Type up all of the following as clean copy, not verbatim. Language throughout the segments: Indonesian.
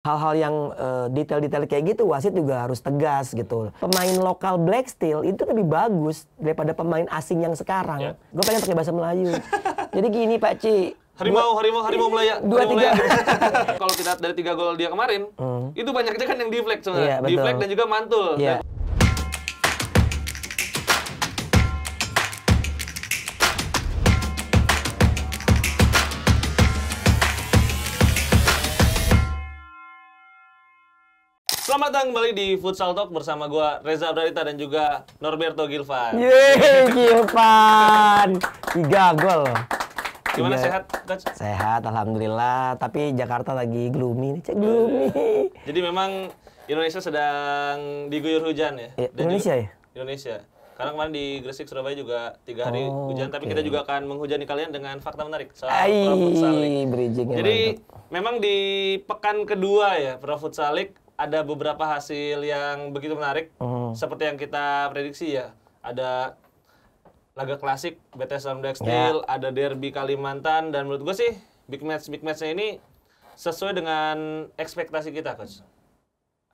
hal-hal yang detail-detail kayak gitu wasit juga harus tegas gitu. Pemain lokal Black Steel itu lebih bagus daripada pemain asing yang sekarang. Gue pengen pakai bahasa Melayu. Jadi gini Pak Ci. Harimau Melaya. Dua tiga. Kalau kita dari 3 gol dia kemarin, itu banyaknya kan yang deflect sebenarnya. Iya, Deflect dan juga mantul. Iya. Selamat datang kembali di Futsal Talk bersama gua Reza Brarita dan juga Norberto Gilvan. Yeay, Gilvan. 3 gol. Gimana sehat, Coach? Sehat, alhamdulillah. Tapi Jakarta lagi gloomy, gloomy. Jadi memang Indonesia sedang diguyur hujan ya. Indonesia ya? Indonesia. Karena kemarin di Gresik, Surabaya juga 3 hari hujan. Tapi kita juga akan menghujani kalian dengan fakta menarik soal Pro Futsal League. Jadi memang di pekan kedua ya Pro Futsal League ada beberapa hasil yang begitu menarik. Seperti yang kita prediksi ya. Ada laga klasik BTS lawan Black Steel, ada derby Kalimantan, dan menurut gue sih big match-nya ini sesuai dengan ekspektasi kita, Coach.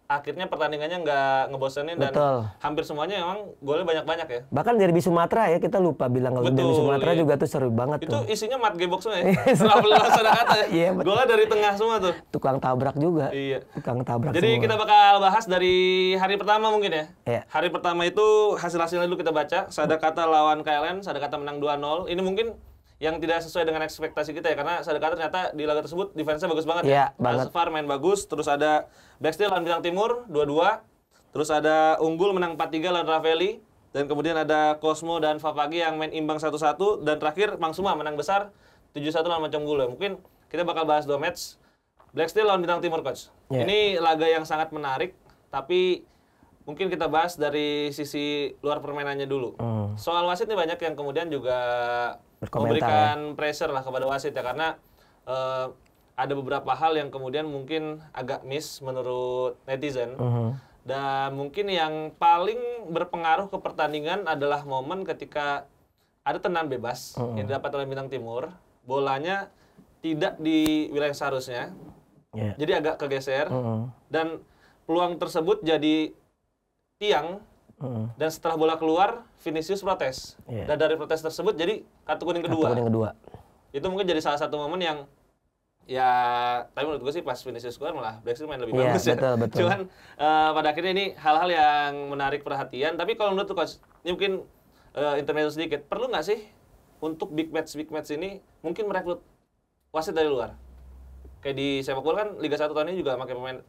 Akhirnya pertandingannya nggak ngebosenin dan hampir semuanya emang golnya banyak-banyak ya. Bahkan derby Sumatera ya, kita lupa bilang kalau derby Sumatera juga tuh seru banget itu tuh. Isinya mat gebok semua ya. Setelah laksana kata ya. Iya, golnya dari tengah semua tuh. Tukang tabrak juga. Iya. Tukang tabrak Jadi semua. kita bakal bahas dari hari pertama mungkin ya. Iya. Hari pertama itu hasil-hasilnya dulu kita baca. Sadakata lawan KLN, Sadakata menang 2-0. Ini mungkin yang tidak sesuai dengan ekspektasi kita ya, karena Sadakata ternyata di laga tersebut defense-nya bagus banget ya. Asfar main bagus, terus ada Black Steel lawan Bintang Timur 2-2. Terus ada Unggul menang 4-3 lawan Ravelli, dan kemudian ada Cosmo dan Favagi yang main imbang 1-1, dan terakhir Mang Suma menang besar 7-1 lawan Maconggul. Mungkin kita bakal bahas 2 match. Black Steel lawan Bintang Timur, Coach. Ini laga yang sangat menarik, tapi mungkin kita bahas dari sisi luar permainannya dulu. Soal wasit nih banyak yang kemudian juga memberikan pressure lah kepada wasit ya, karena ada beberapa hal yang kemudian mungkin agak miss menurut netizen. Dan mungkin yang paling berpengaruh ke pertandingan adalah momen ketika ada tendangan bebas yang didapat oleh Bintang Timur, bolanya tidak di wilayah seharusnya, jadi agak kegeser, dan peluang tersebut jadi tiang. Dan setelah bola keluar, Vinicius protes. Dan dari protes tersebut jadi kartu kuning kedua. Itu mungkin jadi salah satu momen yang ya, tapi menurut gue sih pas Vinicius keluar malah Black Steel main lebih bagus ya. Betul. Cuman pada akhirnya ini hal-hal yang menarik perhatian. Tapi kalau menurut Coach, ini mungkin intermezzo sedikit, perlu nggak sih untuk big match ini mungkin merekrut wasit dari luar? Kayak di sepak bola kan Liga 1 tahun ini juga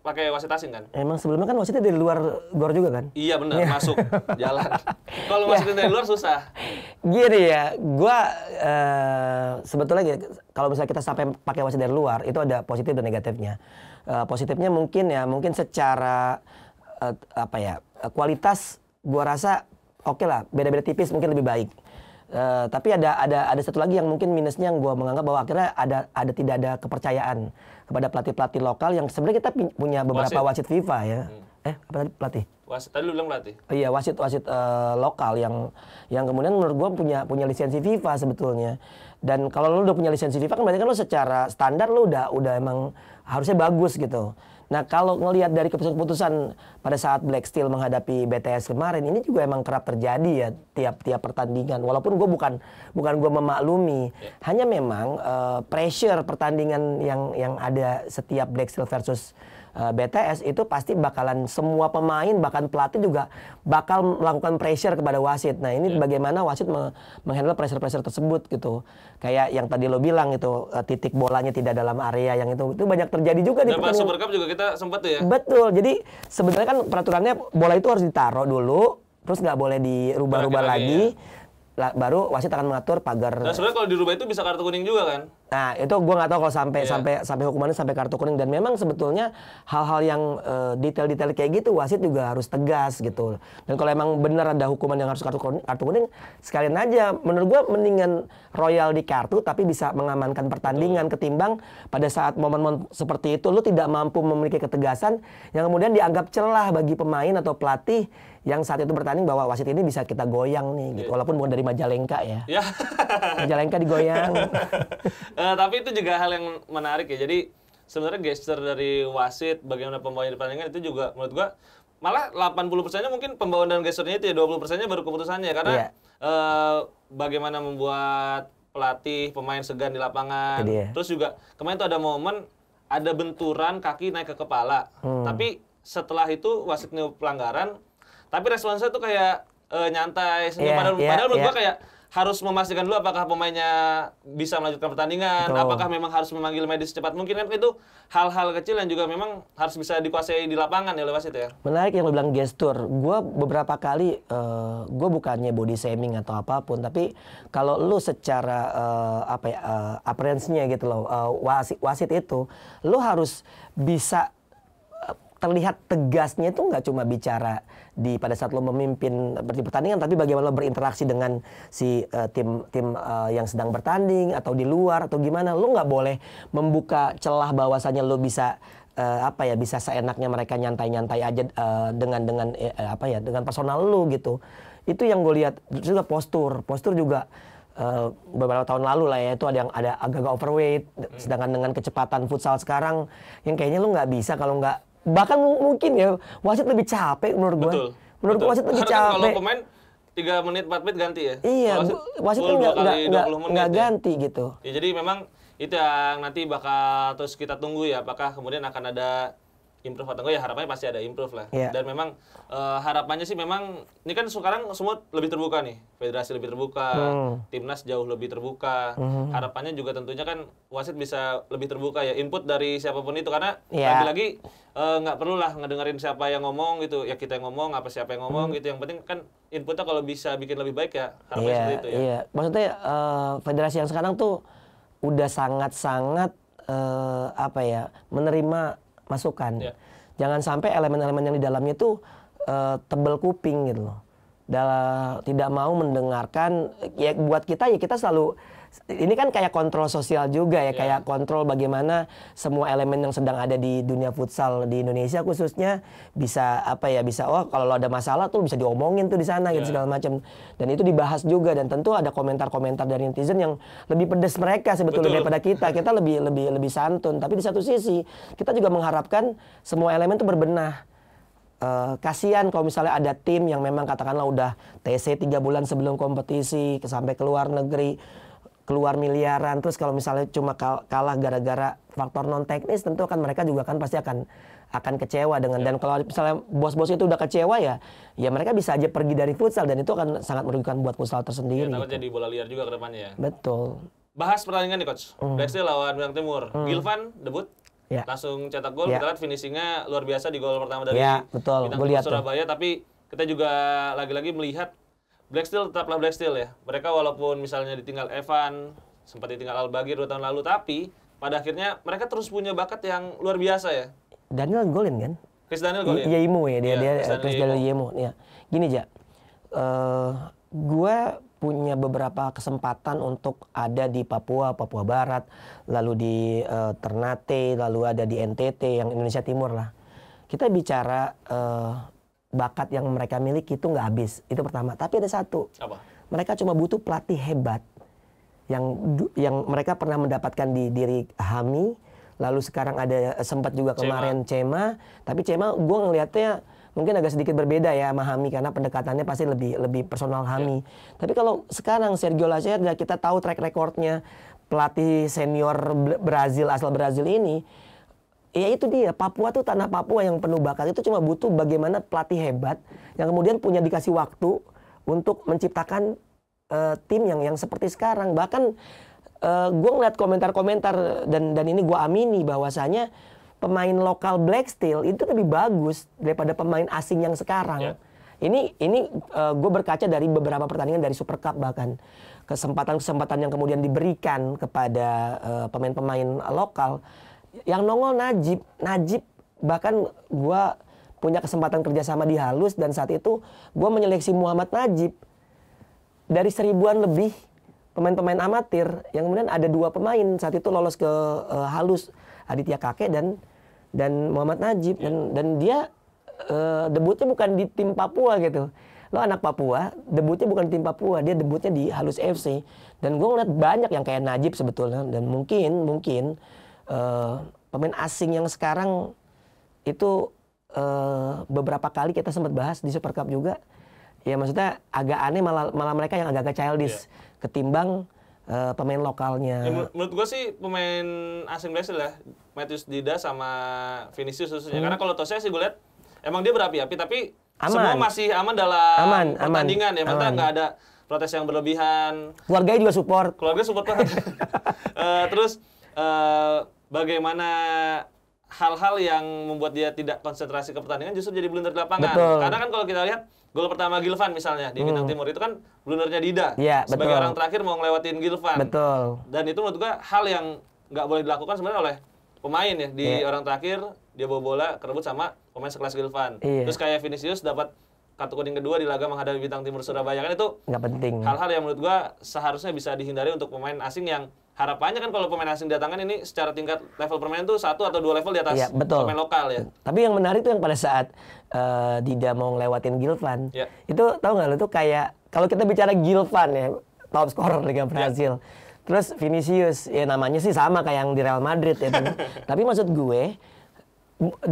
pakai wasit asing kan? Emang sebelumnya kan wasitnya dari luar juga kan? Iya benar, masuk jalan. Kalau wasitnya dari luar susah. Gini ya, gua sebetulnya gini, kalau misalnya kita sampai pakai wasit dari luar, itu ada positif dan negatifnya. Positifnya mungkin secara kualitas gua rasa oke lah, beda-beda tipis mungkin lebih baik. Tapi ada satu lagi yang mungkin minusnya, yang gue menganggap bahwa akhirnya tidak ada kepercayaan kepada pelatih lokal yang sebenarnya kita punya beberapa wasit FIFA ya. Apa tadi pelatih? Wasit tadi lu bilang pelatih. Iya, wasit lokal yang kemudian menurut gue punya lisensi FIFA sebetulnya. Dan kalau lu udah punya lisensi FIFA kan berarti kan lu secara standar lu udah emang harusnya bagus gitu. Nah, kalau ngelihat dari keputusan pada saat Black Steel menghadapi BTS kemarin, ini juga emang kerap terjadi ya tiap pertandingan. Walaupun gue bukan gue memaklumi, hanya memang pressure pertandingan yang ada setiap Black Steel versus BTS itu pasti bakalan semua pemain bahkan pelatih juga bakal melakukan pressure kepada wasit. Nah, ini bagaimana wasit menghandle pressure tersebut gitu. Kayak yang tadi lo bilang itu titik bolanya tidak dalam area yang itu banyak terjadi juga di pertandingan. Super Cup juga kita sempat tuh ya. Betul. Jadi sebenarnya kan peraturannya bola itu harus ditaruh dulu, terus nggak boleh dirubah-rubah lagi. Baru wasit akan mengatur pagar. Nah, sebenarnya kalau dirubah itu bisa kartu kuning juga kan? Nah, itu gue nggak tahu kalau sampai hukumannya sampai kartu kuning. Dan memang sebetulnya hal-hal yang detail-detail kayak gitu wasit juga harus tegas gitu. Dan kalau emang benar ada hukuman yang harus kartu kuning, sekalian aja menurut gue mendingan royal di kartu tapi bisa mengamankan pertandingan ketimbang pada saat momen-momen seperti itu lu tidak mampu memiliki ketegasan yang kemudian dianggap celah bagi pemain atau pelatih yang saat itu bertanding bahwa wasit ini bisa kita goyang nih gitu. Walaupun bukan dari Majalengka ya. Majalengka digoyang. Tapi itu juga hal yang menarik ya. Jadi sebenarnya gesture dari wasit bagaimana pembawaan di pertandingan itu juga menurut gua malah 80%-nya mungkin pembawaan dan gesturnya itu ya, 20%-nya baru keputusannya karena bagaimana membuat pelatih, pemain segan di lapangan. Terus juga kemarin tuh ada momen ada benturan kaki naik ke kepala. Tapi setelah itu wasit pelanggaran, tapi responsnya tuh kayak nyantai, senyum. Padahal menurut gua kayak harus memastikan dulu apakah pemainnya bisa melanjutkan pertandingan, apakah memang harus memanggil medis secepat mungkin, kan itu hal-hal kecil yang juga memang harus bisa dikuasai di lapangan ya oleh wasit ya. Menarik yang lo bilang gestur. Gue beberapa kali, gue bukannya body shaming atau apapun, tapi kalau lo secara appearance-nya gitu loh, wasit itu, lo harus bisa terlihat tegasnya itu nggak cuma bicara pada saat lo memimpin di pertandingan, tapi bagaimana lo berinteraksi dengan si tim yang sedang bertanding atau di luar atau gimana. Lo nggak boleh membuka celah bahwasanya lo bisa bisa seenaknya mereka nyantai-nyantai aja dengan personal lo gitu. Itu yang gue lihat. Juga postur juga beberapa tahun lalu lah ya, itu ada agak overweight, sedangkan dengan kecepatan futsal sekarang yang kayaknya lo nggak bisa kalau nggak, bahkan mungkin ya wasit lebih capek menurut gue. Menurut gue wasit lebih capek. Kalau pemain 3 menit 4 menit ganti ya. Iya, wasit tuh nggak ganti gitu. Ya, jadi memang itu yang nanti bakal terus kita tunggu ya, apakah kemudian akan ada improve atau enggak. Ya harapannya pasti ada improve lah. Dan memang harapannya sih memang ini kan sekarang semua lebih terbuka nih, federasi lebih terbuka, timnas jauh lebih terbuka. Harapannya juga tentunya kan wasit bisa lebih terbuka ya, input dari siapapun itu, karena lagi-lagi nggak perlu lah ngedengerin siapa yang ngomong gitu ya, kita yang ngomong apa siapa yang ngomong gitu, yang penting kan inputnya kalau bisa bikin lebih baik ya, harapannya seperti itu ya. Iya, maksudnya federasi yang sekarang tuh udah sangat-sangat menerima masukan. Jangan sampai elemen-elemen yang di dalamnya itu tebel kuping gitu loh. Tidak mau mendengarkan, ya buat kita ya kita selalu, ini kan kayak kontrol sosial juga ya, kayak kontrol bagaimana semua elemen yang sedang ada di dunia futsal di Indonesia khususnya bisa kalau lo ada masalah tuh bisa diomongin tuh di sana gitu segala macam. Dan itu dibahas juga, dan tentu ada komentar-komentar dari netizen yang lebih pedes mereka sebetulnya daripada kita. Kita lebih santun, tapi di satu sisi kita juga mengharapkan semua elemen tuh berbenah. Kasihan kalau misalnya ada tim yang memang katakanlah udah TC 3 bulan sebelum kompetisi sampai ke luar negeri, keluar miliaran, terus kalau misalnya cuma kalah gara-gara faktor non teknis, tentu kan mereka juga kan pasti akan kecewa dengan dan kalau misalnya bos-bos itu udah kecewa ya mereka bisa aja pergi dari futsal, dan itu akan sangat merugikan buat futsal tersendiri. Takut jadi bola liar juga ke depannya ya. Betul. Bahas pertandingan nih coach. Black Steel lawan Bintang Timur. Gilvan debut. Langsung cetak gol, kita lihat finishingnya luar biasa di gol pertama dari Bintang Timur Surabaya. Tapi kita juga lagi-lagi melihat Black Steel tetaplah Black Steel ya. Mereka walaupun misalnya ditinggal Evan, sempat ditinggal Al-Bagir 2 tahun lalu, tapi pada akhirnya mereka terus punya bakat yang luar biasa ya. Daniel golin kan? Chris Daniel golin. Yemo ya, Chris Daniel Yemo. Ya. Gini aja, gue punya beberapa kesempatan untuk ada di Papua Barat, lalu di Ternate, lalu ada di NTT yang Indonesia Timur lah. Kita bicara bakat yang mereka miliki itu nggak habis, itu pertama. Tapi ada satu, mereka cuma butuh pelatih hebat yang mereka pernah mendapatkan di diri Hami, lalu sekarang ada sempat juga kemarin Cema. Tapi Cema gue ngelihatnya mungkin agak sedikit berbeda ya sama Hami, karena pendekatannya pasti lebih personal Hami. Tapi kalau sekarang Sergio Lacerda, kita tahu track recordnya pelatih senior Brazil, asal Brazil ini, ya itu dia, Papua tuh tanah Papua yang penuh bakat. Itu cuma butuh bagaimana pelatih hebat yang kemudian punya dikasih waktu untuk menciptakan tim yang seperti sekarang. Bahkan gue ngeliat komentar-komentar dan ini gue amini bahwasanya pemain lokal Black Steel itu lebih bagus daripada pemain asing yang sekarang. Ini gue berkaca dari beberapa pertandingan dari Super Cup, bahkan kesempatan-kesempatan yang kemudian diberikan kepada pemain-pemain lokal. Yang nongol Najib bahkan gue punya kesempatan kerjasama di Halus, dan saat itu gue menyeleksi Muhammad Najib dari 1000-an lebih pemain-pemain amatir, yang kemudian ada 2 pemain saat itu lolos ke Halus, Aditya Kakek dan Muhammad Najib, dan dia debutnya bukan di tim Papua gitu. Lo anak Papua, debutnya bukan di tim Papua, dia debutnya di Halus FC. Dan gue ngeliat banyak yang kayak Najib sebetulnya, dan mungkin pemain asing yang sekarang itu beberapa kali kita sempat bahas di Super Cup juga. Ya maksudnya agak aneh malah mereka yang agak childish ketimbang pemain lokalnya. Ya, menurut gue sih pemain asing Brazil ya, Matheus Dida sama Vinicius khususnya. Karena kalau Tosia sih gue lihat emang dia berapi-api tapi semua masih aman dalam pertandingan ya. Maksudnya nggak ada protes yang berlebihan. Keluarganya juga support. Keluarga support banget. Terus bagaimana hal-hal yang membuat dia tidak konsentrasi ke pertandingan justru jadi blunder di lapangan. Betul. Karena kan kalau kita lihat gol pertama Gilvan misalnya di Bintang Timur itu kan blundernya Dida. Ya, sebagai orang terakhir mau ngelewatin Gilvan. Betul. Dan itu menurut gua hal yang nggak boleh dilakukan sebenarnya oleh pemain ya. Di orang terakhir dia bawa bola kerebut sama pemain sekelas Gilvan. Terus kayak Vinicius dapat kartu kuning kedua di laga menghadapi Bintang Timur Surabaya, kan itu nggak penting. Hal-hal yang menurut gua seharusnya bisa dihindari untuk pemain asing yang harapannya kan kalau pemain asing datangkan ini secara tingkat level permainan tuh 1 atau 2 level di atas pemain lokal ya. Tapi yang menarik tuh yang pada saat Dida mau ngelewatin Gilvan, itu tahu nggak lo tuh kayak kalau kita bicara Gilvan ya top scorer Liga Brasil, terus Vinicius ya namanya sih sama kayak yang di Real Madrid ya. Tapi maksud gue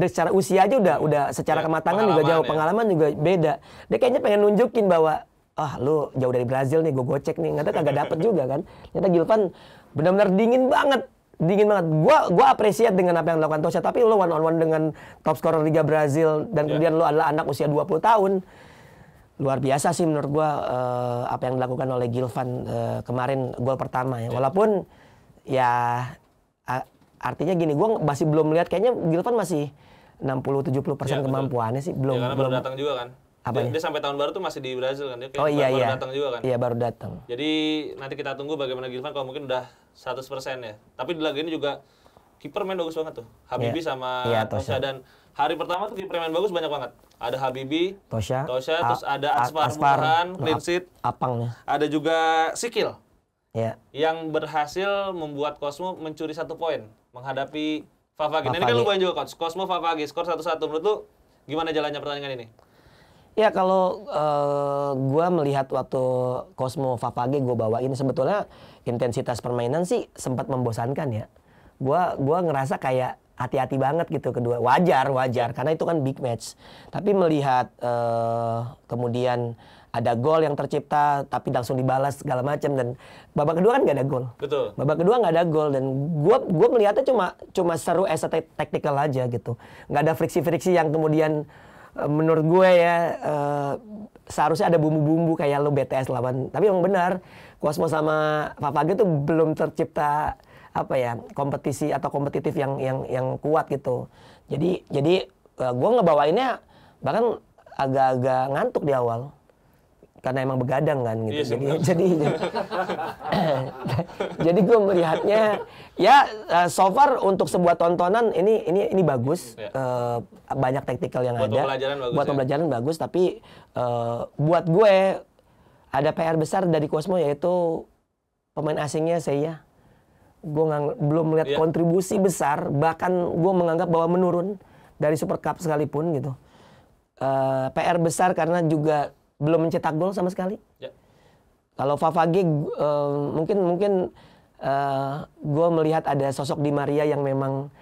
secara usia aja udah secara kematangan juga jauh, pengalaman juga beda. Dia kayaknya pengen nunjukin bahwa lu jauh dari Brazil nih, gue gocek nih. Nggak tahu kagak dapet juga kan. Ternyata Gilvan benar-benar dingin banget. Gua apresiat dengan apa yang dilakukan Tosia, tapi lu one on one dengan top scorer Liga Brazil dan kemudian lu adalah anak usia 20 tahun. Luar biasa sih menurut gua apa yang dilakukan oleh Gilvan kemarin gol pertama ya. Walaupun ya artinya gini, gua masih belum melihat, kayaknya Gilvan masih 60-70% kemampuannya sih, belum. Ya, karena baru datang juga kan. Dia sampai tahun baru tuh masih di Brazil kan. Dia baru datang juga kan. Iya, baru datang. Jadi nanti kita tunggu bagaimana Gilvan, kalau mungkin udah 100% ya. Tapi di laga ini juga kiper main bagus banget tuh. Habibie sama Tosia. Dan hari pertama tuh kiper main bagus banyak banget. Ada Habibie, Tosia, terus ada Asfar Burhan, clean sheet. Apangnya. Ada juga Sikil. Ya. Yang berhasil membuat Cosmo mencuri 1 poin menghadapi Favage. Nah, ini kan lu main juga coach. Cosmo Favage skor 1-1. Menurut lu gimana jalannya pertandingan ini? Ya kalau gue melihat waktu Cosmo Favage gue bawain, sebetulnya intensitas permainan sih sempat membosankan ya. Gua ngerasa kayak hati-hati banget gitu kedua. Wajar karena itu kan big match. Tapi melihat kemudian ada gol yang tercipta tapi langsung dibalas segala macam, dan babak kedua kan nggak ada gol. Betul. Babak kedua nggak ada gol, dan gua melihatnya cuma seru as a tactical aja gitu. Nggak ada friksi-friksi yang kemudian menurut gue ya seharusnya ada bumbu-bumbu kayak lo BTS lawan. Tapi yang benar Cosmo sama Favage tuh belum tercipta kompetisi atau kompetitif yang kuat gitu. Jadi gue ngebawainnya bahkan agak-agak ngantuk di awal karena emang begadang kan gitu. Jadi gue melihatnya ya so far untuk sebuah tontonan ini bagus. Banyak taktikal yang buat ada. Buat pembelajaran bagus, tapi buat gue ada PR besar dari Cosmo, yaitu pemain asingnya Seiya. Gue belum melihat kontribusi besar, bahkan gue menganggap bahwa menurun dari Super Cup sekalipun gitu. PR besar karena juga belum mencetak gol sama sekali. Kalau Favage mungkin gue melihat ada sosok Di Maria yang memang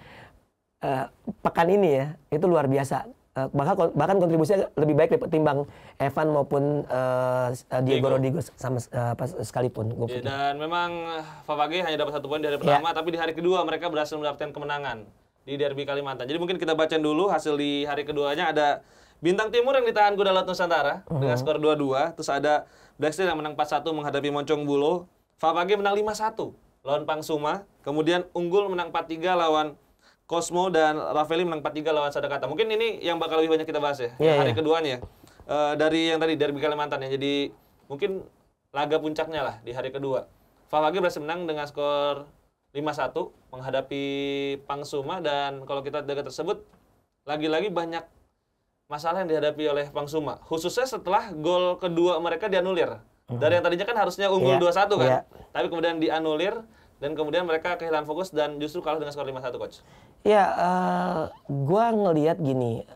pekan ini ya itu luar biasa. Bahkan kontribusinya lebih baik ketimbang Evan maupun Diego Rodriguez sama sekalipun. Dan memang Favage hanya dapat 1 poin di hari pertama, tapi di hari kedua mereka berhasil mendapatkan kemenangan di Derby Kalimantan. Jadi mungkin kita bacain dulu hasil di hari keduanya. Ada Bintang Timur yang ditahan Kuda Laut Nusantara dengan skor 2-2. Terus ada Black Steel yang menang 4-1 menghadapi Moncong Bulo. Favage menang 5-1 lawan Pangsuma. Kemudian Unggul menang 4-3 lawan Cosmo, dan Rafaeli menang 4-3 lawan Sadakata. Mungkin ini yang bakal lebih banyak kita bahas ya, hari keduanya. Dari yang tadi Derby Kalimantan ya. Jadi mungkin laga puncaknya lah di hari kedua. Favage berhasil menang dengan skor 5-1 menghadapi Pangsuma, dan kalau kita lihat laga tersebut lagi-lagi banyak masalah yang dihadapi oleh Pangsuma, khususnya setelah gol kedua mereka dianulir. Dari yang tadinya kan harusnya unggul 2-1 kan, tapi kemudian dianulir dan kemudian mereka kehilangan fokus dan justru kalah dengan skor 5-1, coach. Ya, gua ngelihat gini,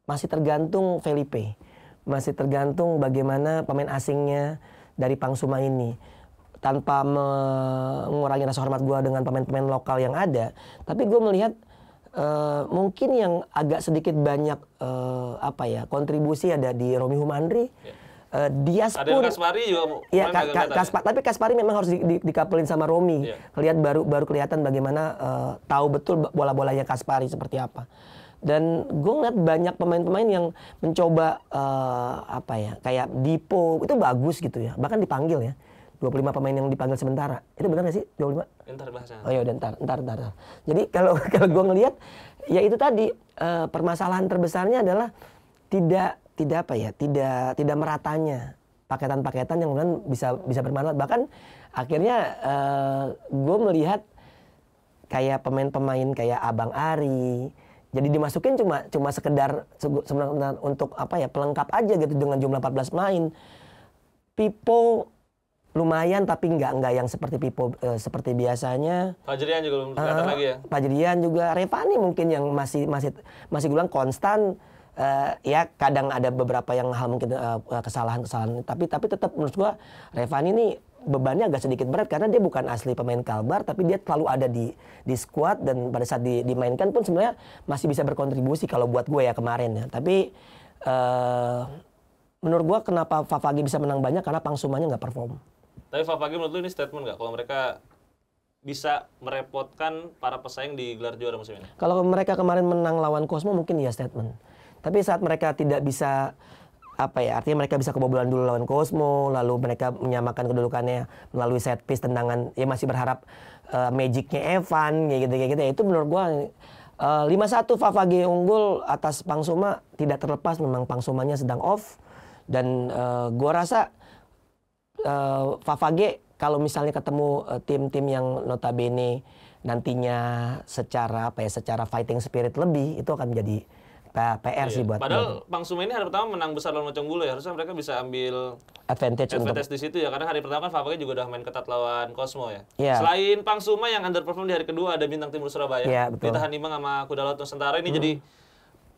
masih tergantung Felipe, masih tergantung bagaimana pemain asingnya dari Pangsuma ini. Tanpa mengurangi rasa hormat gua dengan pemain-pemain lokal yang ada, tapi gua melihat Mungkin yang agak sedikit banyak kontribusi ada di Romi Humandri. Dias ada pun Kaspari juga. Ya, tapi Kaspari memang harus dikapelin sama Romi. Lihat baru kelihatan bagaimana tahu betul bola-bolanya Kaspari seperti apa. Dan gue ngeliat banyak pemain-pemain yang mencoba kayak Dipo itu bagus gitu ya. Bahkan dipanggil ya. 25 pemain yang dipanggil sementara. Itu benar nggak sih 25? Ntar bahasanya. Oh iya, ntar. Jadi kalau gue ngelihat ya itu tadi permasalahan terbesarnya adalah tidak meratanya paketan-paketan yang kemudian bisa bermanfaat. Bahkan akhirnya gue melihat kayak pemain-pemain kayak Abang Ari jadi dimasukin cuma sekedar untuk pelengkap aja gitu dengan jumlah 14 main. Pipo lumayan tapi nggak yang seperti Pipo seperti biasanya. Fajrian juga belum kelihatan lagi ya. Fajrian juga, Revani mungkin yang masih gue bilang konstan. Ya kadang ada beberapa yang hal mungkin kesalahan tapi tetap menurut gua Revani ini bebannya agak sedikit berat karena dia bukan asli pemain Kalbar tapi dia selalu ada di squad dan pada saat dimainkan pun sebenarnya masih bisa berkontribusi kalau buat gue ya kemarin ya. Tapi menurut gua kenapa Favage bisa menang banyak karena Pangsumanya nggak perform. Tapi Favage menurut lu ini statement nggak kalau mereka bisa merepotkan para pesaing di gelar juara musim ini? Kalau mereka kemarin menang lawan Cosmo mungkin ya statement. Tapi saat mereka tidak bisa artinya mereka bisa kebobolan dulu lawan Cosmo, lalu mereka menyamakan kedudukannya melalui set piece tendangan, ya masih berharap magicnya Evan kayak gitu. Itu menurut gua 5-1 Favage unggul atas Pangsuma tidak terlepas memang Pangsumanya sedang off dan gua rasa Favage kalau misalnya ketemu tim-tim yang notabene nantinya secara fighting spirit lebih itu akan menjadi PR sih buat. Padahal Pangsuma ini hari pertama menang besar lawan Mocongbulu ya. Harusnya mereka bisa ambil advantage di situ ya. Karena hari pertama kan Favage juga udah main ketat lawan Cosmo ya. Selain Pangsuma yang underperform di hari kedua ada Bintang Timur Surabaya. Ditahan imbang sama Kuda Laut Nusantara. Ini jadi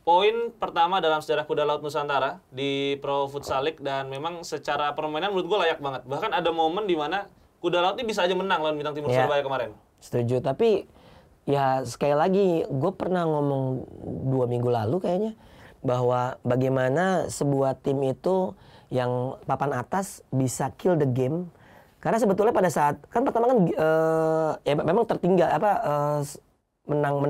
poin pertama dalam sejarah Kuda Laut Nusantara di Pro Futsal League dan memang secara permainan menurut gue layak banget. Bahkan ada momen di mana Kuda Laut ini bisa aja menang lawan Bintang Timur Surabaya kemarin. Setuju, tapi ya sekali lagi gue pernah ngomong 2 minggu lalu kayaknya bahwa bagaimana sebuah tim itu yang papan atas bisa kill the game karena sebetulnya pada saat kan pertama kan memang tertinggal menang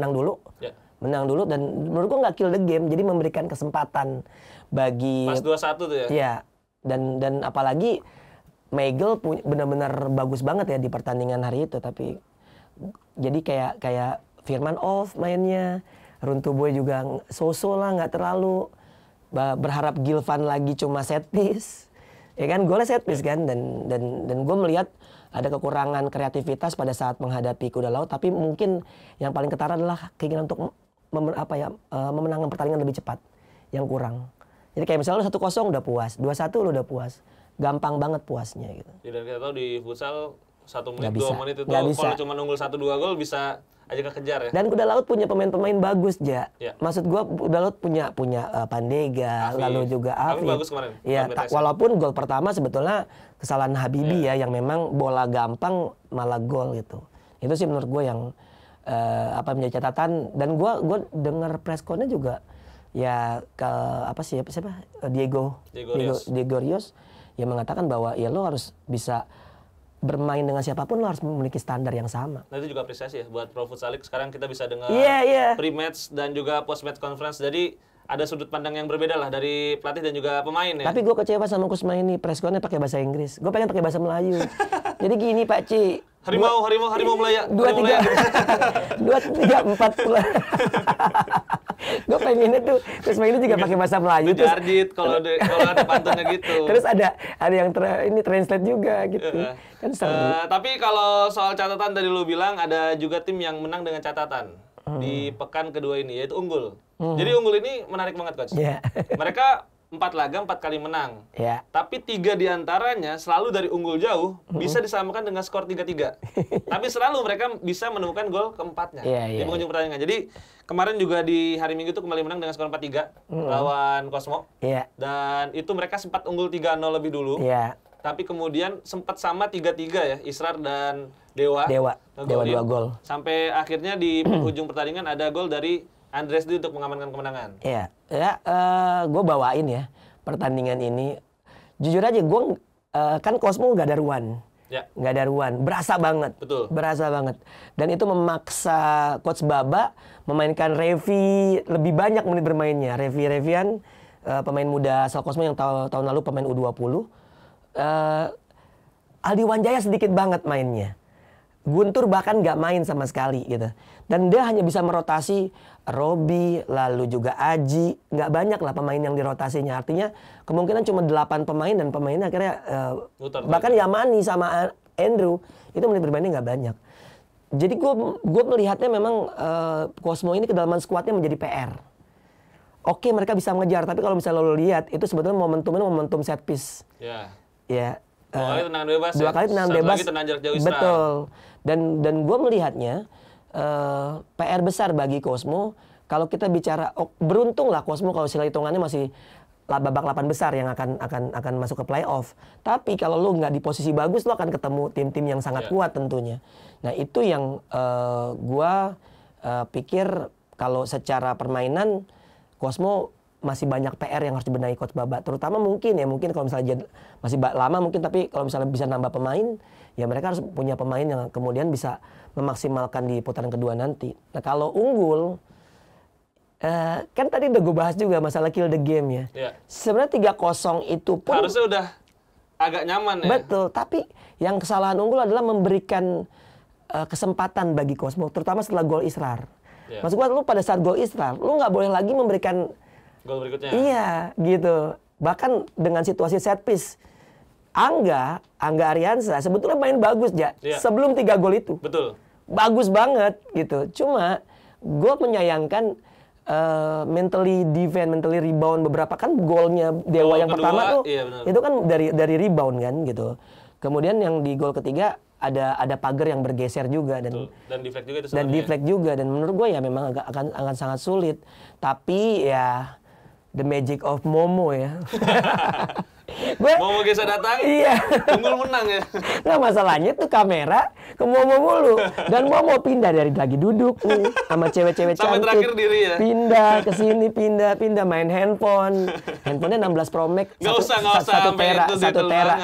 dulu dan menurut gue nggak kill the game jadi memberikan kesempatan bagi pas 2-1 tuh ya. Iya dan apalagi Meigel benar-benar bagus banget ya di pertandingan hari itu tapi jadi kayak Firman off mainnya, Runtu Boy juga so-so lah nggak terlalu berharap Gilvan lagi cuma set piece, ya kan golnya set piece kan dan gue melihat ada kekurangan kreativitas pada saat menghadapi Kuda Laut tapi mungkin yang paling ketara adalah keinginan untuk memenangkan pertandingan lebih cepat yang kurang. Jadi kayak misalnya lu 1-0 udah puas, 2-1 lu udah puas, gampang banget puasnya gitu. Dan kita tahu di futsal 1 menit, 2 menit itu kalau cuma nunggul 1-2 gol bisa aja kekejar ya. Dan Kuda Laut punya pemain-pemain bagus, Maksud gua Kuda Laut punya Pandega, lalu juga Afif. Bagus kemarin. Iya, walaupun gol pertama sebetulnya kesalahan Habibi ya yang memang bola gampang malah gol gitu. Itu sih menurut gua yang menjadi catatan dan gua dengar press con-nya juga ya siapa Diego Rios yang mengatakan bahwa ya lo harus bisa bermain dengan siapapun lo harus memiliki standar yang sama. Nah itu juga apresiasi ya buat Pro Futsal League. Sekarang kita bisa dengar pre-match dan juga post-match conference. Jadi ada sudut pandang yang berbeda lah dari pelatih dan juga pemain ya. Tapi gue kecewa sama Kusma ini, press con-nya pakai bahasa Inggris. Gue pengen pakai bahasa Melayu. Jadi gini Pak Ci. Harimau Melaya. 2, 3, 4. Gue pengennya tuh Kusma ini juga pakai bahasa Melayu. Jardit kalau ada pantunnya gitu. Terus ada yang translate juga gitu. Kan seru. Tapi kalau soal catatan tadi lu bilang ada juga tim yang menang dengan catatan di pekan kedua ini yaitu Unggul. Jadi Unggul ini menarik banget coach. Mereka 4 laga 4 kali menang. Tapi 3 diantaranya selalu dari unggul jauh bisa disamakan dengan skor 3-3. Tapi selalu mereka bisa menemukan gol keempatnya di penghujung pertandingan. Jadi kemarin juga di hari Minggu itu kembali menang dengan skor 4-3 lawan Cosmo. Dan itu mereka sempat unggul 3-0 lebih dulu. tapi kemudian sempat sama 3-3 ya, Israr dan Dewa 2 gol. Sampai akhirnya di ujung pertandingan ada gol dari Andres Di untuk mengamankan kemenangan. Iya, gue bawain ya pertandingan ini. Jujur aja gue kan Cosmo nggak ada ruan. Ya. Nggak ada ruan, berasa banget. Betul. Berasa banget. Dan itu memaksa Coach Baba memainkan Revi lebih banyak menit bermainnya. Revian, pemain muda asal Cosmo yang tahun lalu pemain U20. Aldi Wanjaya sedikit banget mainnya. Guntur bahkan nggak main sama sekali gitu. Dan dia hanya bisa merotasi Robi, lalu juga Aji. Nggak banyak lah pemain yang dirotasinya. Artinya kemungkinan cuma 8 pemain dan pemainnya akhirnya bahkan Yamani sama Andrew itu menit bermainnya nggak banyak. Jadi gue melihatnya memang Cosmo ini kedalaman skuadnya menjadi PR. Oke, mereka bisa mengejar, tapi kalau misalnya lo lihat itu sebetulnya momentum set piece. Ya. Ya. 2 kali tendangan bebas. 2 kali tendangan bebas. Lagi tendangan jarak jauh Isra. Betul. Dan gue melihatnya PR besar bagi Cosmo kalau kita bicara beruntung lah Cosmo kalau sila hitungannya masih babak 8 besar yang akan masuk ke playoff. Tapi kalau lo nggak di posisi bagus lo akan ketemu tim-tim yang sangat kuat tentunya. Nah itu yang gue pikir kalau secara permainan Cosmo masih banyak PR yang harus dibenahi Coach Baba. Terutama mungkin kalau misalnya masih lama mungkin, tapi kalau misalnya bisa nambah pemain, ya mereka harus punya pemain yang kemudian bisa memaksimalkan di putaran kedua nanti. Nah kalau unggul, kan tadi udah gue bahas juga masalah kill the game ya. Yeah. Sebenarnya 3-0 itu pun harusnya udah agak nyaman ya. Betul, tapi yang kesalahan unggul adalah memberikan kesempatan bagi Cosmo, terutama setelah gol Israr. Yeah. Maksud gue lu pada saat gol Israr, lu nggak boleh lagi memberikan gol berikutnya. Iya, gitu. Bahkan dengan situasi set piece, Angga Ariansa sebetulnya main bagus ya sebelum 3 gol itu. Betul. Bagus banget gitu. Cuma gue menyayangkan mentally defense, mentally rebound beberapa kan golnya Dewa yang kedua, pertama tuh itu kan dari rebound kan gitu. Kemudian yang di gol ketiga ada pagar yang bergeser juga dan deflect juga itu dan deflect juga dan menurut gue ya memang akan sangat sulit. Tapi ya the magic of Momo ya. Momo bisa datang, iya. Unggul menang ya. Nah masalahnya tuh kamera ke Momo mulu. Dan Momo pindah dari lagi duduk nih sama cewek-cewek cantik. Sampai terakhir diri ya. Pindah ke sini, pindah main handphone. Handphonenya 16 Pro Max. Nggak usah.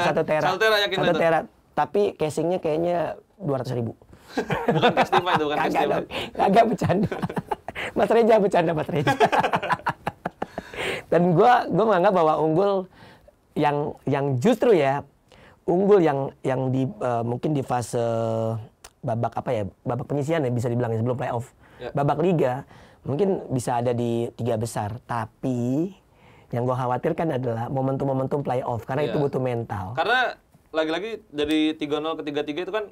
1 tera. Tapi casingnya kayaknya 200.000. Bukan Castify itu, bukan Castify. Kagak bercanda. Mas Reja bercanda, Mas Reja. Dan gue menganggap bahwa unggul yang justru ya unggul yang di mungkin di fase babak babak penyisian ya bisa dibilang ya, sebelum playoff. Babak liga mungkin bisa ada di 3 besar, tapi yang gue khawatirkan adalah momentum playoff karena itu butuh mental. Karena lagi-lagi dari 3-0 ke 3-3 itu kan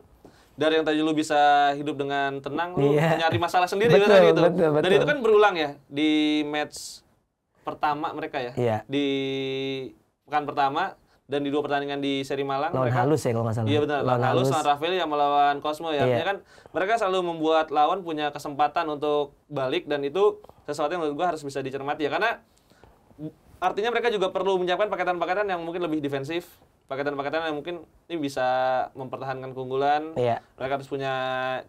dari yang tadi lu bisa hidup dengan tenang, lu nyari masalah sendiri gitu. Betul. Dan itu kan berulang ya di match pertama mereka ya. Di pekan pertama dan di 2 pertandingan di seri Malang. Lawan Halus ya kalau nggak salah. Iya benar, lawan Halus, lawan Rafael yang melawan Cosmo ya. Artinya kan mereka selalu membuat lawan punya kesempatan untuk balik dan itu sesuatu yang menurut gua harus bisa dicermati ya. Karena artinya mereka juga perlu menyiapkan paketan-paketan yang mungkin lebih defensif. Paketan-paketan yang mungkin ini bisa mempertahankan keunggulan. Mereka harus punya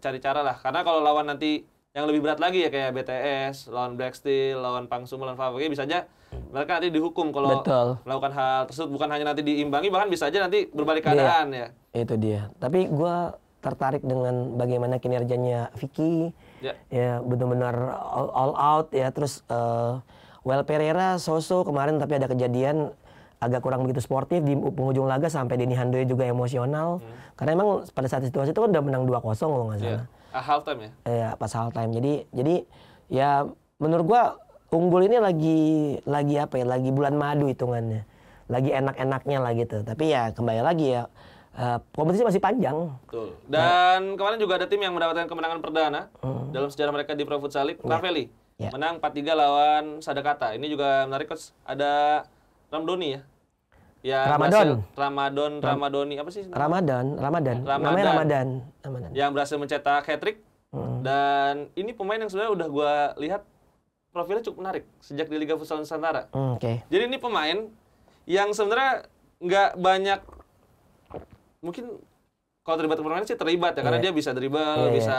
cari cara lah. Karena kalau lawan nanti yang lebih berat lagi ya kayak BTS, lawan Black Steel, lawan Pangsum, lawan Favori bisa aja mereka nanti dihukum kalau melakukan hal tersebut. Bukan hanya nanti diimbangi, bahkan bisa aja nanti berbalik keadaan ya. Itu dia. Tapi gue tertarik dengan bagaimana kinerjanya Vicky. Ya benar-benar all out ya. Terus Well Pereira, Soso kemarin tapi ada kejadian agak kurang begitu sportif di penghujung laga sampai Denny Handoyo juga emosional. Karena emang pada saat situasi itu kan udah menang 2-0 kalau nggak salah. Half time ya? Iya, pas half time. Jadi ya menurut gua unggul ini lagi apa ya? Lagi bulan madu hitungannya. Lagi enak-enaknya lah gitu. Tapi ya kembali lagi ya kompetisi masih panjang. Betul. Dan kemarin juga ada tim yang mendapatkan kemenangan perdana dalam sejarah mereka di Pro Futsal League, Ravelli. Menang 4-3 lawan Sadakata. Ini juga menarik, Coach. Ada Ramdoni ya. Ya, Ramadoni apa sih? Ramadan. Namanya Ramadan. Yang berhasil mencetak hat-trick. Dan ini pemain yang sebenarnya udah gua lihat profilnya cukup menarik sejak di Liga Futsal Nusantara. Jadi ini pemain yang sebenarnya nggak banyak mungkin kalau terlibat permainan sih terlibat ya, karena dia bisa dribble, bisa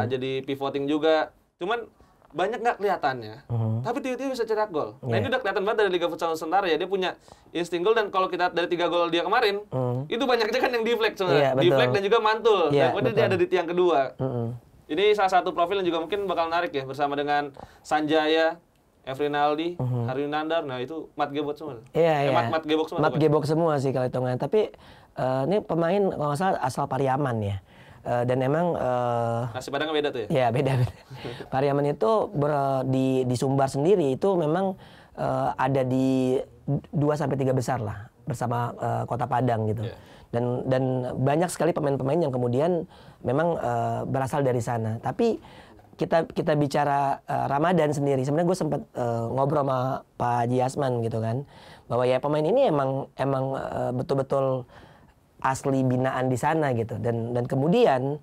jadi pivoting juga. Cuman banyak nggak kelihatannya, tapi tiba-tiba bisa cetak gol. Nah ini udah kelihatan banget dari Liga Futsal Nusantara ya, dia punya insting gol, dan kalau kita dari 3 gol dia kemarin, itu banyaknya kan yang deflect sebenarnya, deflect dan juga mantul. Kemudian dia ada di tiang kedua. Ini salah satu profil yang juga mungkin bakal menarik ya, bersama dengan Sanjaya, Efrinaldi, Harunandar. Nah itu Mat Gebok semua. Mat Gebok semua. Mat Gebok semua sih kalau hitungan. Tapi ini pemain kalau nggak salah asal Pariaman ya. Dan emang nasi padangnya beda tuh ya? Iya beda. Pariaman itu di Sumbar sendiri itu memang ada di 2-3 besar lah bersama Kota Padang gitu. Dan banyak sekali pemain-pemain yang kemudian memang berasal dari sana. Tapi kita bicara Ramadan sendiri, sebenarnya gue sempat ngobrol sama Pak Haji Asman gitu kan, bahwa ya pemain ini emang betul-betul asli binaan di sana gitu. Dan kemudian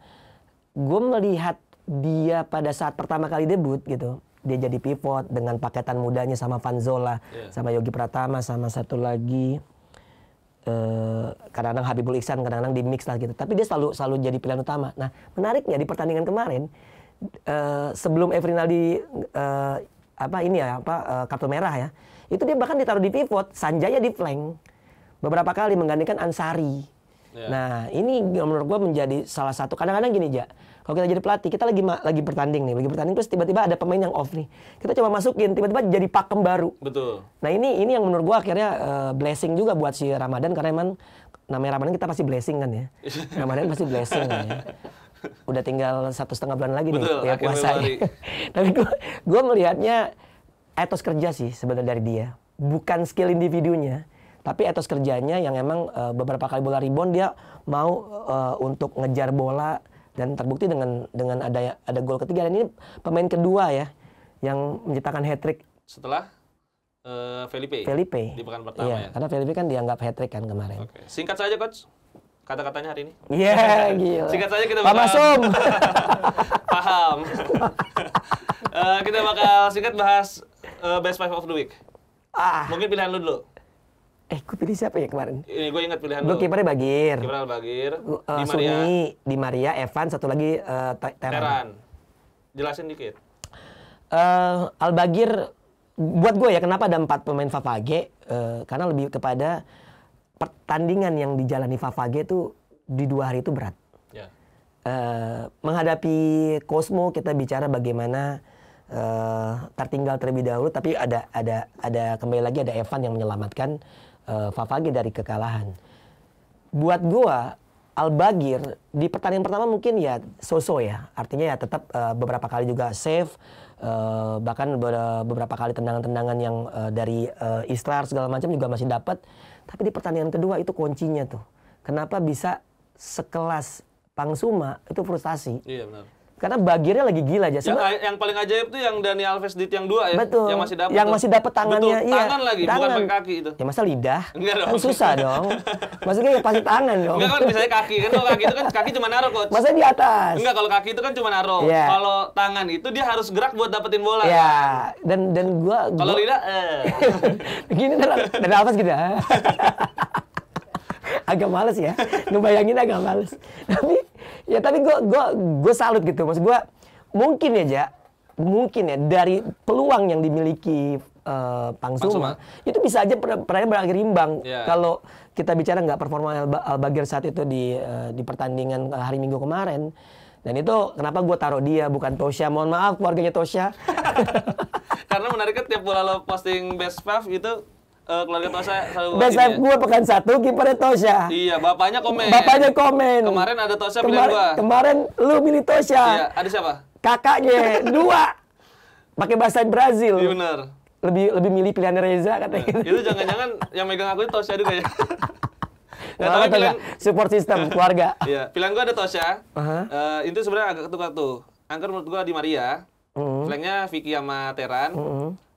gue melihat dia pada saat pertama kali debut gitu, dia jadi pivot dengan paketan mudanya sama Vanzola, sama Yogi Pratama, sama satu lagi kadang-kadang Habibul Ihsan, kadang-kadang di mix lah gitu. Tapi dia selalu jadi pilihan utama. Nah menariknya di pertandingan kemarin, sebelum Efrinaldi kartu merah ya, itu dia bahkan ditaruh di pivot, Sanjaya di flank beberapa kali menggantikan Ansari. Nah ini menurut gue menjadi salah satu, kadang-kadang gini Ja, kalau kita jadi pelatih, kita lagi bertanding terus tiba-tiba ada pemain yang off nih, kita coba masukin, tiba-tiba jadi pakem baru. Betul. Nah ini yang menurut gue akhirnya blessing juga buat si Ramadan, karena emang namanya Ramadan kita pasti blessing kan ya. Ramadan pasti blessing kan ya. Udah tinggal 1,5 bulan lagi nih ya puasa. Tapi gue melihatnya etos kerja sih sebenarnya dari dia, bukan skill individunya, tapi etos kerjanya yang emang beberapa kali bola rebound dia mau untuk ngejar bola, dan terbukti dengan ada gol ketiga. Dan ini pemain kedua ya yang menciptakan hat-trick setelah Felipe di pekan pertama ya. Karena Felipe kan dianggap hat-trick kan kemarin. Oke. Singkat saja coach, kata-katanya hari ini. Gila. Singkat saja kita bakal... Pak Masum. Paham. Kita bakal singkat bahas best five of the week. Mungkin pilihan lu dulu. Gue pilih siapa ya kemarin? Ini gue ingat pilihan lu. Gue kipernya Bagir. Kipernya Bagir. Di Maria, Evan, satu lagi Teran. Jelasin dikit. Al-Bagir, buat gue ya kenapa ada 4 pemain Favage, karena lebih kepada pertandingan yang dijalani Favage itu di 2 hari itu berat. Menghadapi Cosmo kita bicara bagaimana tertinggal terlebih dahulu, tapi ada kembali lagi ada Evan yang menyelamatkan Favage dari kekalahan. Buat gua Al-Bagir di pertandingan pertama mungkin ya so-so ya, artinya ya tetap beberapa kali juga save, bahkan beberapa kali tendangan-tendangan yang dari Islar segala macam juga masih dapat. Tapi di pertandingan kedua itu kuncinya tuh, kenapa bisa sekelas Pangsuma itu frustasi. Iya benar. Karena Bagirnya lagi gila aja. Yang paling ajaib tuh yang Dani Alves di tiang 2 ya. Betul. Yang masih dapat tangannya. Betul. Tangan lagi, bukan pakai kaki itu. Ya masa lidah? Enggak dong. Kan susah dong. Maksudnya ya pasti tangan dong. Enggak kan misalnya kaki. Kan kalau kaki itu kan kaki cuma naruh coach. Masa di atas? Enggak, kalau kaki itu kan cuma naruh. Yeah. Kalau tangan itu dia harus gerak buat dapetin bola. Iya. Yeah. Dan gua kalau lidah Gini dan Alves gitu. Agak males ya. Ngebayangin agak males. Tapi gue salut gitu. Maksud gue mungkin ya dari peluang yang dimiliki Pangsuma itu bisa aja pertandingan berakhir imbang. Kalau kita bicara nggak performa Al-Bagir saat itu di pertandingan hari Minggu kemarin. Dan itu kenapa gue taruh dia bukan Tosya. Mohon maaf keluarganya Tosya. Karena menariknya tiap bola lo posting best five itu keluarga Tosya selalu best five gue pekan 1 kipernya Tosya. Iya, bapaknya komen. Kemarin ada Tosya pilihan gua. Kemarin lu milih Tosya. Iya, ada siapa? Kakaknya 2 pakai bahasa Brazil. Iya benar. Lebih milih pilihan Reza katanya. Itu jangan-jangan yang megang aku itu Tosya juga ya. Nah, tapi pilihan support system keluarga. Iya, pilihan gua ada Tosya. Itu sebenarnya agak ketukar tuh. Angker menurut gua di Maria. Flanknya Vicky sama Teran.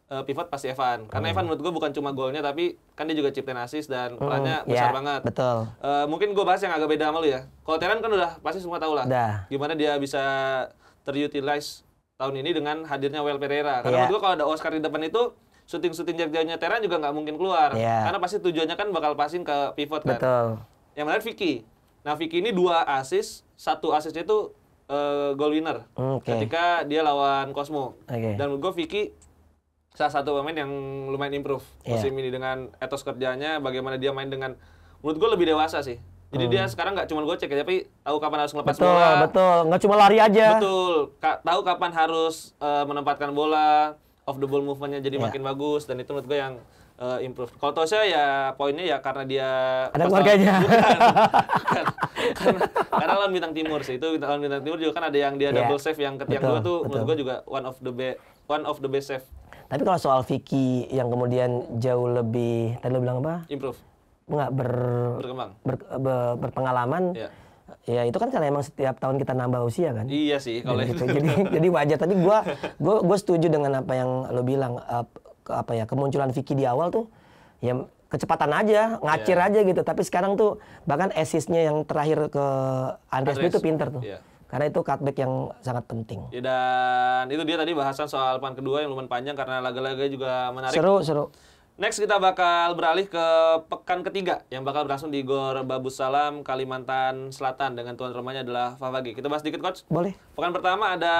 Pivot pasti Evan. Karena Evan menurut gue bukan cuma golnya, tapi kan dia juga ciptain assist dan perannya besar banget. Betul. Mungkin gue bahas yang agak beda sama lu ya. Kalau Teran kan udah pasti semua tahu lah. Gimana dia bisa terutilize tahun ini dengan hadirnya Well Pereira. Karena menurut gue kalau ada Oscar di depan itu, syuting-syuting jarak-jaraknya Teran juga nggak mungkin keluar. Karena pasti tujuannya kan bakal passing ke pivot kan. Betul. Yang menarik Vicky. Nah, Vicky ini 2 assist, 1 assistnya itu goal winner ketika dia lawan Cosmo. Dan menurut gue Vicky salah satu pemain yang lumayan improve musim ini dengan etos kerjanya, bagaimana dia main dengan, menurut gue lebih dewasa sih. Jadi dia sekarang nggak cuma gocek ya, tapi tahu kapan harus ngelepas bola. Betul, nggak cuma lari aja. Betul, tahu kapan harus menempatkan bola, off the ball movement-nya jadi makin bagus, dan itu menurut gue yang improve. Kalau Tosya ya poinnya ya karena dia ada keluarganya. Karena lawan Bintang Timur sih. Itu lawan Bintang Timur juga kan ada yang dia double save yang ketiak dua tuh menurut gue juga one of the best save. Tapi kalau soal Vicky yang kemudian jauh lebih, tadi lo bilang apa? Improve. Nggak berkembang. Berpengalaman. Ya itu kan karena emang setiap tahun kita nambah usia kan. Iya sih kalau gitu. Jadi wajar. Tapi gue setuju dengan apa yang lo bilang. Kemunculan Vicky di awal tuh ya kecepatan aja, ngacir aja gitu. Tapi sekarang tuh bahkan assist-nya yang terakhir ke Andres itu pinter tuh. Karena itu cutback yang sangat penting. Ya, dan itu dia tadi bahasan soal pekan kedua yang lumayan panjang karena laga-laga juga menarik. Seru. Next kita bakal beralih ke pekan ketiga yang bakal berlangsung di Gor Babus Salam, Kalimantan Selatan dengan tuan rumahnya adalah Favage. Kita bahas dikit Coach. Boleh. Pekan pertama ada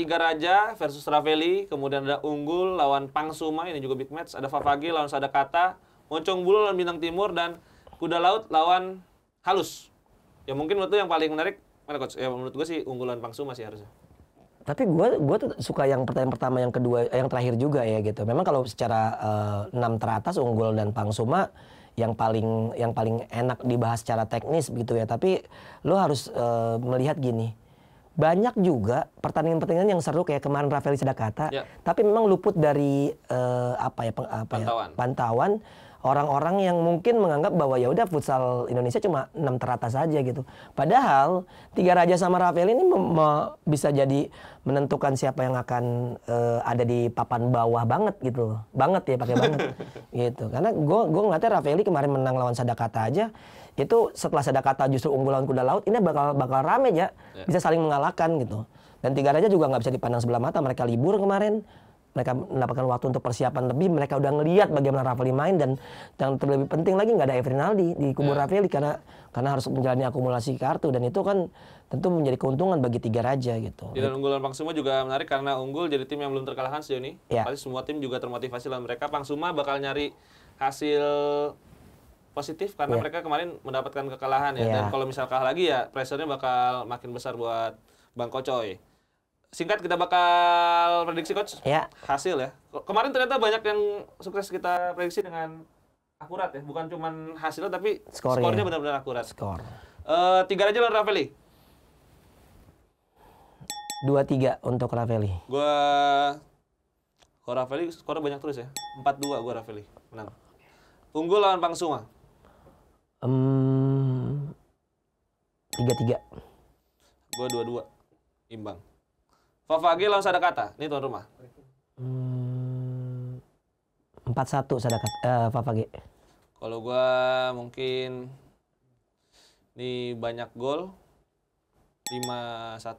Tiga Raja versus Ravelli, kemudian ada Unggul lawan Pangsuma, ini juga big match. Ada Favage lawan Sadakata, Moncong Bulu lawan Bintang Timur, dan Kuda Laut lawan Halus. Ya mungkin menurut yang paling menarik mana Coach? Ya menurut gue sih Unggul lawan Pangsuma sih harusnya. Tapi gue tuh suka yang pertandingan pertama, yang kedua, yang terakhir juga ya gitu. Memang kalau secara 6 teratas Unggul dan Pangsuma yang paling enak dibahas secara teknis begitu ya. Tapi lo harus melihat gini. Banyak juga pertandingan-pertandingan yang seru kayak kemarin Ravelli Sadakata, tapi memang luput dari pantauan orang-orang yang mungkin menganggap bahwa ya udah futsal Indonesia cuma 6 teratas saja gitu. Padahal Tiga Raja sama Ravelli ini bisa jadi menentukan siapa yang akan ada di papan bawah banget gitu. Banget ya, pakai banget gitu. Karena gue ngeliatnya Ravelli kemarin menang lawan Sadakata aja. Itu setelah Sadakata justru unggul lawan Kuda Laut, ini bakal rame ya. Bisa saling mengalahkan gitu. Dan Tiga Raja juga nggak bisa dipandang sebelah mata. Mereka libur kemarin. Mereka mendapatkan waktu untuk persiapan lebih. Mereka udah ngelihat bagaimana Ravelli main, dan yang terlebih penting lagi nggak ada Efrinaldi di kubu Ravelli karena harus menjalani akumulasi kartu, dan itu kan tentu menjadi keuntungan bagi Tiga Raja gitu. Dan unggulan Pangsuma juga menarik karena Unggul jadi tim yang belum terkalahkan sejauh ini. Pasti semua tim juga termotivasi lawan mereka. Pangsuma bakal nyari hasil positif karena mereka kemarin mendapatkan kekalahan ya. Dan kalau misal kalah lagi ya pressure-nya bakal makin besar buat Bang Kocoy. Singkat kita bakal prediksi Coach hasil ya. Kemarin ternyata banyak yang sukses kita prediksi dengan akurat ya. Bukan cuma hasilnya tapi skornya benar-benar akurat. Tiga Raja lawan Ravelli. 2-3 untuk Ravelli. Kalau Ravelli skornya banyak terus ya. 4-2 gue Ravelli menang. Unggul lawan Pangsuma. 3-3. Gue 2-2 imbang. Favage lawan Sadakata, ini tuan rumah. 4-1 Sadakata, Favage. Kalau gua mungkin ini banyak gol, 5-1.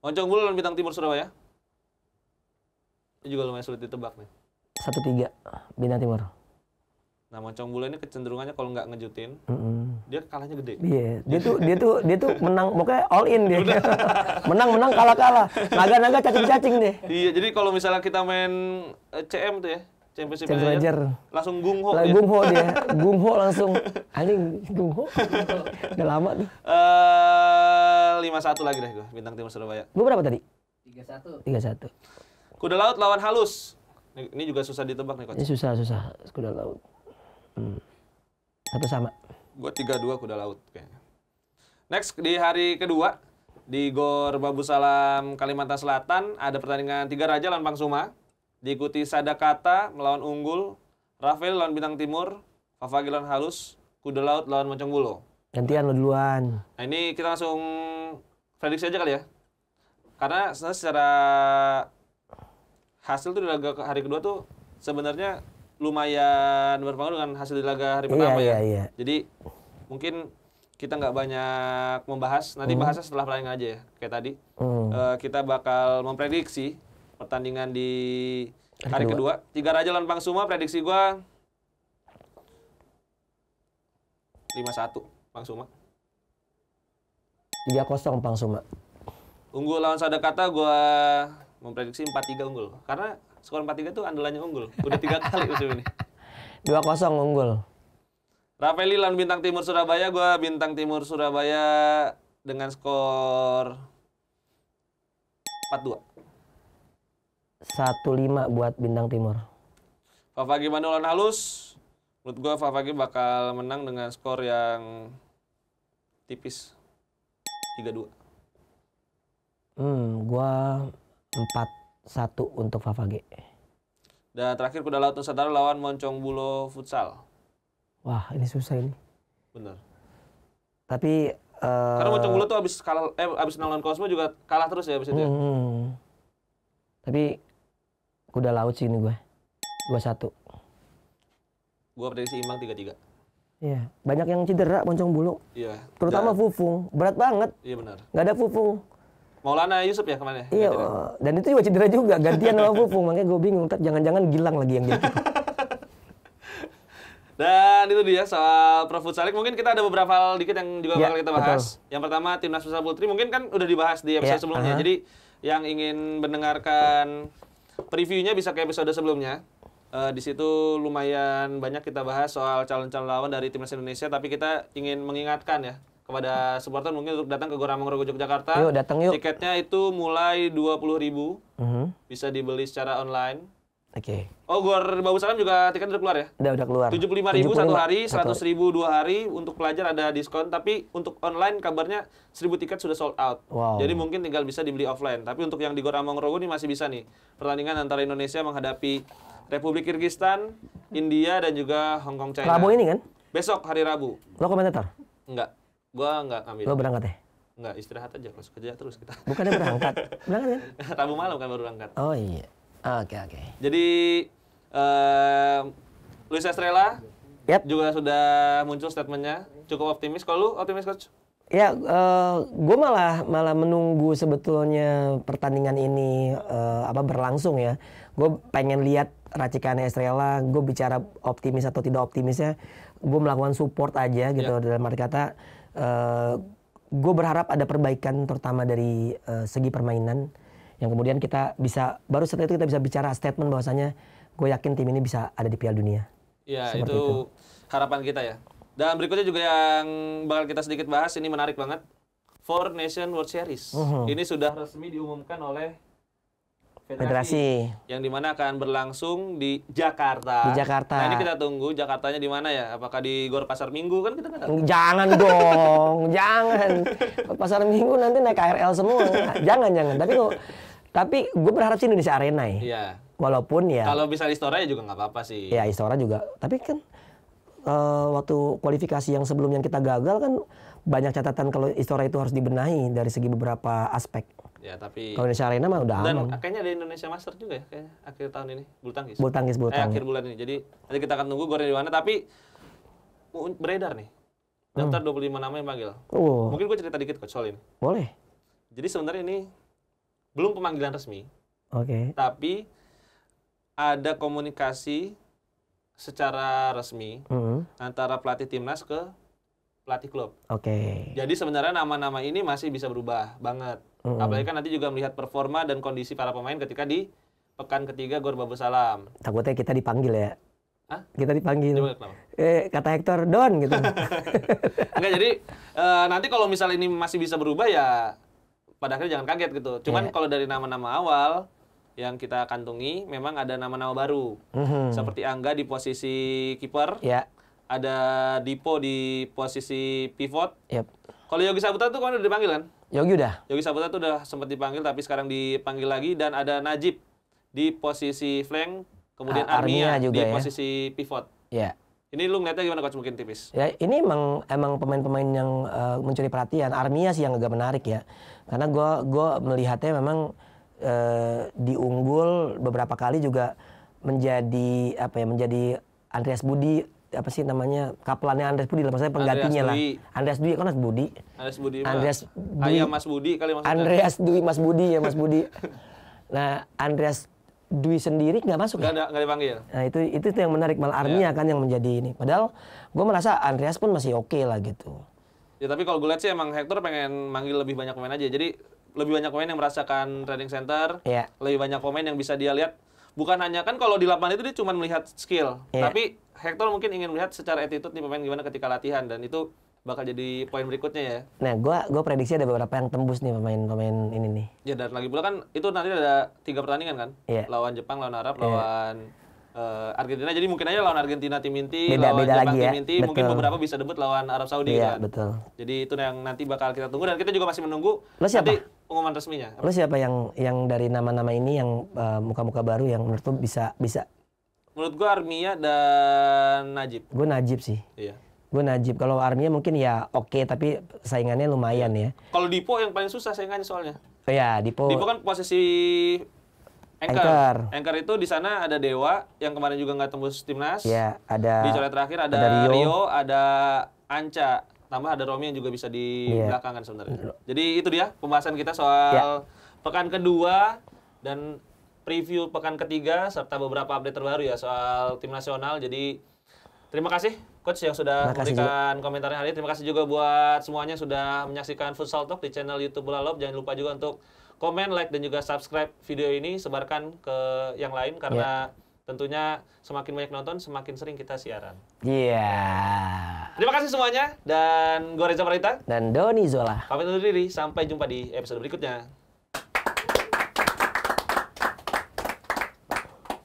Moncong Bulu lawan Bintang Timur Surabaya. Ini juga lumayan sulit ditebak nih. 1-3 Bintang Timur. Nah, Moncong Bulu ini kecenderungannya kalau nggak ngejutin, dia kalahnya gede. Iya, dia tuh menang, pokoknya all in dia. menang kalah. Naga cacing deh. Iya, jadi kalau misalnya kita main CM tuh ya, Championship Manager, langsung gungho dia. Gungho langsung. Anjing gungho. Udah lama tuh. 5-1 lagi deh gue, Bintang Timur Surabaya. Gue berapa tadi? 3-1. Kuda Laut lawan Halus. Ini juga susah ditebak nih Coach. Ini susah. Kuda Laut. 1 sama. Gue 3-2 Kuda Laut kayaknya. Next di hari kedua di Gor Babus Salam Kalimantan Selatan ada pertandingan Tiga Raja lawan Pangsuma, diikuti Sadakata melawan Unggul, Ravelli lawan Bintang Timur, Favage lawan Halus, Kuda Laut lawan Moncong Bulu. Gantian lo duluan. Nah ini kita langsung prediksi aja kali ya. Karena secara hasil tuh di laga hari kedua tuh sebenarnya lumayan berpengaruh dengan hasil di laga hari pertama ya. Iya. Jadi mungkin kita nggak banyak membahas, nanti bahasnya setelah pertandingan aja ya. Kayak tadi kita bakal memprediksi pertandingan di hari kedua. Tiga Raja lawan Pangsuma, prediksi gua 5-1 Pangsuma. 3-0 Pang Suma. Unggul lawan Sadakata gue memprediksi 4-3 unggul. Karena skor 4-3 tuh andalannya unggul. Udah 3 kali musim ini. 2-0 unggul. Rafaeli lawan Bintang Timur Surabaya, gue Bintang Timur Surabaya dengan skor 4-2. 1-5 buat Bintang Timur. Favagi Bandung lawan Halus. Menurut gue Favagi bakal menang dengan skor yang tipis. 3-2. Gua 4-1 untuk Favage. Dan terakhir Kuda Laut Nusantara lawan Moncong Bulo Futsal. Wah, ini susah ini. Bener. Tapi karena Moncong Bulo tuh abis lawan Cosmo juga kalah terus ya abis itu ya. Tapi Kuda Laut sih ini gue. 2-1. Gua prediksi imbang 3-3. Iya, banyak yang cedera Moncong Bulo. Iya. Terutama Fufung, berat banget. Iya benar. Nggak ada Fufung. Maulana Yusuf ya kemana? Iya, dan itu juga cedera juga, gantian sama Fufung, makanya gue bingung, jangan-jangan Gilang lagi yang gitu. Dan itu dia soal Pro Futsal League. Mungkin kita ada beberapa hal dikit yang juga bakal kita bahas. Betul. Yang pertama Timnas Futsal Putri mungkin kan udah dibahas di episode sebelumnya. Jadi yang ingin mendengarkan previewnya bisa ke episode sebelumnya. Di situ lumayan banyak kita bahas soal calon-calon lawan dari Timnas Indonesia, tapi kita ingin mengingatkan ya kepada supporter mungkin untuk datang ke Gor Amang Rogo Yogyakarta. Yuk, datang yuk. Tiketnya itu mulai 20.000. Bisa dibeli secara online. Oke. Oh, Gor Babu Salam juga tiket udah keluar ya? Udah keluar. 75.000 satu hari, 100.000 2 hari. Untuk pelajar ada diskon, tapi untuk online kabarnya 1.000 tiket sudah sold out. Wow. Jadi mungkin tinggal bisa dibeli offline. Tapi untuk yang di Gor Amang Rogo ini masih bisa nih. Pertandingan antara Indonesia menghadapi Republik Kirgistan, India, dan juga Hong Kong China. Rabu ini kan? Besok hari Rabu. Lo komentator? Enggak. Gua enggak ngambil. Lo berangkat ya? Enggak, istirahat aja. Kalau kerja terus kita. Bukannya berangkat? Berangkat kan? Rabu malam kan baru berangkat. Oh iya. Oke. Jadi Luis Estrella juga sudah muncul statementnya. Cukup optimis. Kalau lu optimis, Coach? Ya, gue malah menunggu sebetulnya pertandingan ini berlangsung ya. Gue pengen lihat racikan Estrella. Gue bicara optimis atau tidak optimisnya, gue melakukan support aja gitu. Dalam arti kata, gue berharap ada perbaikan terutama dari segi permainan. Yang kemudian kita bisa, baru setelah itu kita bisa bicara statement bahwasanya gue yakin tim ini bisa ada di Piala Dunia. Ya, itu harapan kita ya. Dan berikutnya juga yang bakal kita sedikit bahas, ini menarik banget. Four Nation World Series. Ini sudah resmi diumumkan oleh Federasi. Yang dimana akan berlangsung di Jakarta. Di Jakarta. Nah, ini kita tunggu Jakartanya di mana ya? Apakah di Gor Pasar Minggu kan kita nggak tahu. Jangan dong, jangan. Pasar Minggu nanti naik KRL semua. Jangan. Tapi gue berharap sih Indonesia Arena ya. Iya. Walaupun ya. Kalau bisa di Istora ya juga nggak apa-apa sih. Ya Istora juga. Tapi kan waktu kualifikasi yang sebelumnya kita gagal kan banyak catatan kalau Istora itu harus dibenahi dari segi beberapa aspek. Ya tapi. Kalau Indonesia Arena mah udah aman. Dan kayaknya ada Indonesia Master juga ya kayaknya akhir tahun ini bulu tangkis. Bulu tangkis. Akhir bulan ini. Jadi nanti kita akan tunggu gornya di mana. Tapi beredar nih. Daftar 25 nama yang panggil. Mungkin gue cerita dikit Coach soal ini. Boleh. Jadi sebenarnya ini belum pemanggilan resmi. Oke. Tapi ada komunikasi secara resmi antara pelatih timnas ke pelatih klub. Oke. Jadi sebenarnya nama-nama ini masih bisa berubah banget. Apalagi kan nanti juga melihat performa dan kondisi para pemain ketika di pekan ketiga Gor Babu Salam. Takutnya kita dipanggil ya. Hah? Kita dipanggil. Kenapa? Kata Hector, Don gitu. Enggak, jadi nanti kalau misal ini masih bisa berubah ya pada akhirnya jangan kaget gitu. Cuman kalau dari nama-nama awal yang kita kantongi memang ada nama-nama baru. Seperti Angga di posisi kiper. Ada Dipo di posisi pivot. Kalau Yogi Saputra tuh kan udah dipanggil kan? Yogi Saputra tuh udah sempat dipanggil tapi sekarang dipanggil lagi. Dan ada Najib di posisi flank. Kemudian Armia juga di posisi pivot. Ini lu ngeliatnya gimana Coach, mungkin tipis? Ya ini emang pemain-pemain yang mencuri perhatian. Armia sih yang agak menarik ya. Karena gue melihatnya memang diunggul beberapa kali juga menjadi Andreas Budi, apa sih namanya, kaplannya Andreas Budi lah, maksudnya penggantinya lah. Andreas Dwi kan Mas Budi kali maksudnya. Andreas Dwi Mas Budi ya, Mas Budi. Nah, Andreas Dwi sendiri nggak masuk. Nggak dipanggil. Nah itu yang menarik, malah Armia kan yang menjadi ini. Padahal gue merasa Andreas pun masih oke lah gitu. Ya tapi kalau gue lihat sih emang Hector pengen manggil lebih banyak pemain aja. Jadi lebih banyak pemain yang merasakan training center, lebih banyak pemain yang bisa dia lihat. Bukan hanya kan kalau di lapangan itu dia cuma melihat skill, tapi Hector mungkin ingin melihat secara attitude nih pemain gimana ketika latihan, dan itu bakal jadi poin berikutnya ya. Nah, gua prediksi ada beberapa yang tembus nih pemain-pemain ini nih. Ya, dan lagi pula kan itu nanti ada 3 pertandingan kan, lawan Jepang, lawan Arab, lawan Argentina. Jadi mungkin aja lawan Argentina tim inti, lawan Jepang tim inti, mungkin beberapa bisa debut lawan Arab Saudi kan. Betul. Jadi itu yang nanti bakal kita tunggu, dan kita juga masih menunggu nanti pengumuman resminya. Lo siapa yang dari nama-nama ini yang muka-muka baru yang menurut lo bisa? Menurut gua Armia dan Najib. Gue Najib sih. Iya. Gue Najib. Kalau Armia mungkin ya oke, tapi saingannya lumayan ya. Kalau Dipo yang paling susah saingannya soalnya. Iya, Dipo kan posisi Anchor itu di sana ada Dewa yang kemarin juga nggak tembus timnas. Iya, ada. Di coret terakhir ada Rio, ada Anca, tambah ada Romi yang juga bisa di belakangan sebenarnya. Jadi itu dia pembahasan kita soal pekan kedua dan preview pekan ketiga serta beberapa update terbaru ya soal tim nasional. Jadi terima kasih Coach yang sudah memberikan komentarnya hari ini. Terima kasih juga buat semuanya sudah menyaksikan Futsal Talk di channel YouTube Bola Lob. Jangan lupa juga untuk komen, like, dan juga subscribe video ini. Sebarkan ke yang lain karena tentunya semakin banyak nonton, semakin sering kita siaran. Terima kasih semuanya. Dan gue Reza Marita. Dan Doni Zola. Pamit undur diri. Sampai jumpa di episode berikutnya.